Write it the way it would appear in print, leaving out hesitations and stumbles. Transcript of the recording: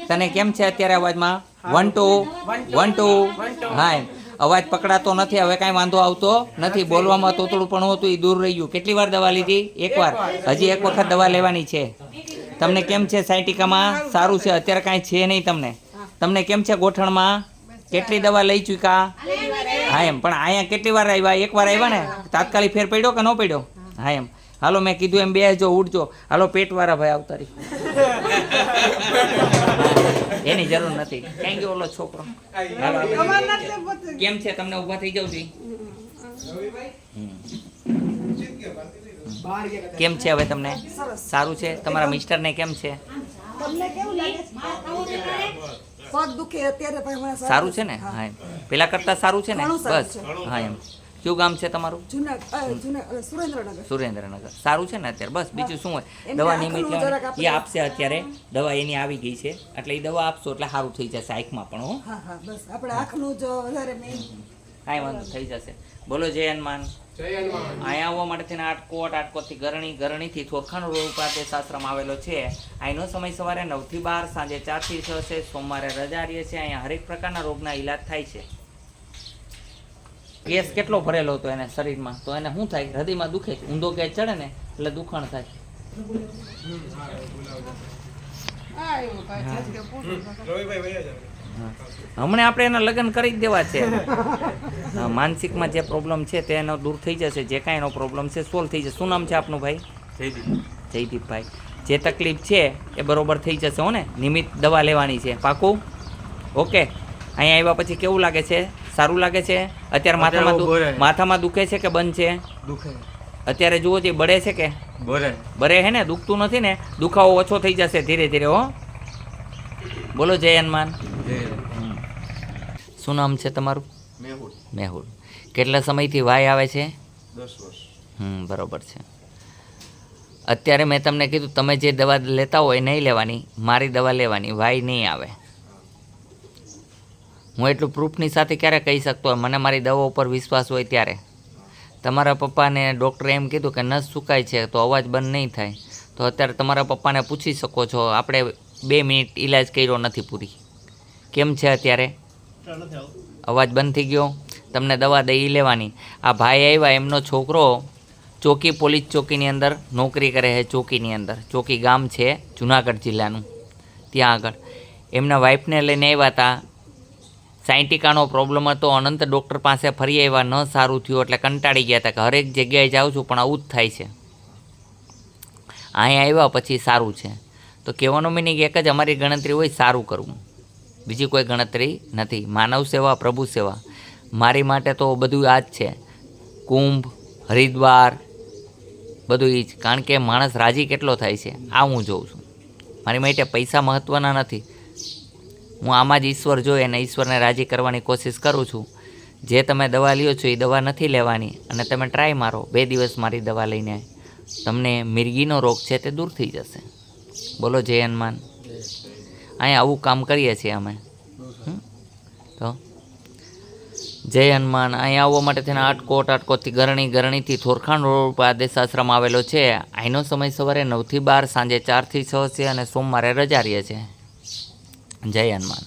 તને કેમ છે અત્યારે અવાજમાં? 1 2 1 2 હા અવાજ પકડાતો નથી, હવે કાંઈ વાંધો આવતો નથી. બોલવામાં તોતડું પણ હતું એ દૂર રહી ગયું. કેટલી વાર દવા લીધી? એકવાર. હજી એક વખત દવા લેવાની છે. તમને કેમ છે સાયટિકામાં? સારું છે. અત્યારે કાંઈ છે નહીં તમને. તમને કેમ છે ગોઠણમાં? કેટલી દવા લઈ ચૂક્યા? હા એમ. પણ અહીંયા કેટલી વાર આવ્યા? એકવાર આવ્યા ને? તાત્કાલિક ફેર પડ્યો કે ન પડ્યો? હા એમ. હાલો મેં કીધું એમ બેસજો, ઉઠજો. હાલો પેટવાળા ભાઈ આવતા રહી. એની જરૂર નથી. ક્યાં ગયો ઓલો છોકરો? કેમ છે તમને? ઊભા થઈ જાવ છું. કેમ છે હવે તમને? સારું છે. તમારા મિસ્ટરને કેમ છે? સારું છે ને? હા એમ. પેલા કરતા સારું છે ને? બસ હા એમ. કયું ગામ છે તમારું? સુરેન્દ્રનગર. સારું છે ને અત્યારે? બસ બીજું શું હોય? દવા નિયમિત એ આપશે. અત્યારે દવા એની આવી ગઈ છે એટલે એ દવા આપશો એટલે સારું થઈ જશે આંખમાં પણ. હો કાંઈ વાંધો થઈ જશે. બોલો જય હનુમાન. અહીંયા આવવા માટે આટકોટથી ગરણીથી થોરખાનો રોડ ઉપર તે શાસ્ત્રમાં આવેલો છે. અહીંનો સમય સવારે 9 થી 12, સાંજે 4 થી 6 છે. સોમવારે રજા રહે છે. અહીંયા હરેક પ્રકારના રોગના ઈલાજ થાય છે. ગેસ કેટલો ભરેલો હતો એને શરીરમાં, તો એને શું થાય? હૃદયમાં દુખે. ઊંધો ગેસ ચડે ને એટલે દુખાણ થાય. હમણાં આપણે એના લગ્ન કરી જ દેવા છે. માનસિકમાં જે પ્રોબ્લેમ છે તે એનો દૂર થઈ જશે. જે કાંઈ એનો પ્રોબ્લેમ છે સોલ્વ થઈ જશે. શું નામ છે આપનું ભાઈ? જયદીપભાઈ. જે તકલીફ છે એ બરોબર થઈ જશે. હો ને? નિયમિત દવા લેવાની છે. પાકું? ઓકે. અહીંયા આવ્યા પછી કેવું લાગે છે? સારું લાગે છે? અત્યારે માથામાં દુખે છે કે બંધ છે? દુખે. અત્યારે જુઓ જે બળે છે કે બરે હે ને? દુખતું નથી ને? દુખાવો ઓછો થઈ જશે ધીરે ધીરે. હો બોલો જય હનુમાન. શું નામ છે તમારું? મેહુલ. કેટલા સમયથી વાય આવે છે? 10 વર્ષ. બરોબર છે. અત્યારે મેં તમને કીધું તમે જે દવા લેતા હોય નહીં લેવાની, મારી દવા લેવાની. વાય નહીં આવે. હું એટલું પ્રૂફની સાથે ક્યારે કહી શકતો હોય? મને મારી દવા ઉપર વિશ્વાસ હોય ત્યારે. તમારા પપ્પાને ડૉક્ટરે એમ કીધું કે નસ સુકાય છે તો અવાજ બંધ નહીં થાય. તો અત્યારે તમારા પપ્પાને પૂછી શકો છો. આપણે 2 મિનિટ ઈલાજ કર્યો નથી પૂરી. કેમ છે અત્યારે? અવાજ બંધ થઈ ગયો. તમને દવા દઈ લેવાની. આ ભાઈ આવ્યા, એમનો છોકરો ચોકી પોલીસ ચોકીની અંદર નોકરી કરે છે. ચોકીની અંદર, ચોકી ગામ છે જુનાગઢ જિલ્લાનું, ત્યાં આગળ એમના વાઈફને લઈને આવ્યા હતા. સાયન્ટિકાનો પ્રોબ્લેમ હતો. અનંત ડૉક્ટર પાસે ફરી આવ્યા, ન સારું થયું એટલે કંટાળી ગયા હતા કે હરેક જગ્યાએ જાઉં છું પણ આવું જ થાય છે. અહીંયા આવ્યા પછી સારું છે. તો કહેવાનો મિનિંગ એક જ, અમારી ગણતરી હોય સારું કરવું, બીજી કોઈ ગણતરી નથી. માનવ સેવા, પ્રભુ સેવા. મારી માટે તો બધું આ જ છે. કુંભ, હરિદ્વાર બધું એ જ. કારણ કે માણસ રાજી કેટલો થાય છે આ હું જોઉં છું. મારી માટે પૈસા મહત્ત્વના નથી. હું આમાં જ ઈશ્વર જોઈ અને ઈશ્વરને રાજી કરવાની કોશિશ કરું છું. જે તમે દવા લ્યો છો એ દવા નથી લેવાની અને તમે ટ્રાય મારો. 2 દિવસ મારી દવા લઈને તમને મિરગીનો રોગ છે તે દૂર થઈ જશે. બોલો જય હનુમાન. અહીંયા આવું કામ કરીએ છીએ અમે. તો જય હનુમાન. અહીંયા આવવા માટે થઈને આટકોટથી ગરણીથી થોરખાણ રોડ ઉપર આદેશ આશ્રમ આવેલો છે. અહીંનો સમય સવારે 9 થી 12, સાંજે 4 થી 6 છે અને સોમવારે રજા રહે છે. જય હનુમાન.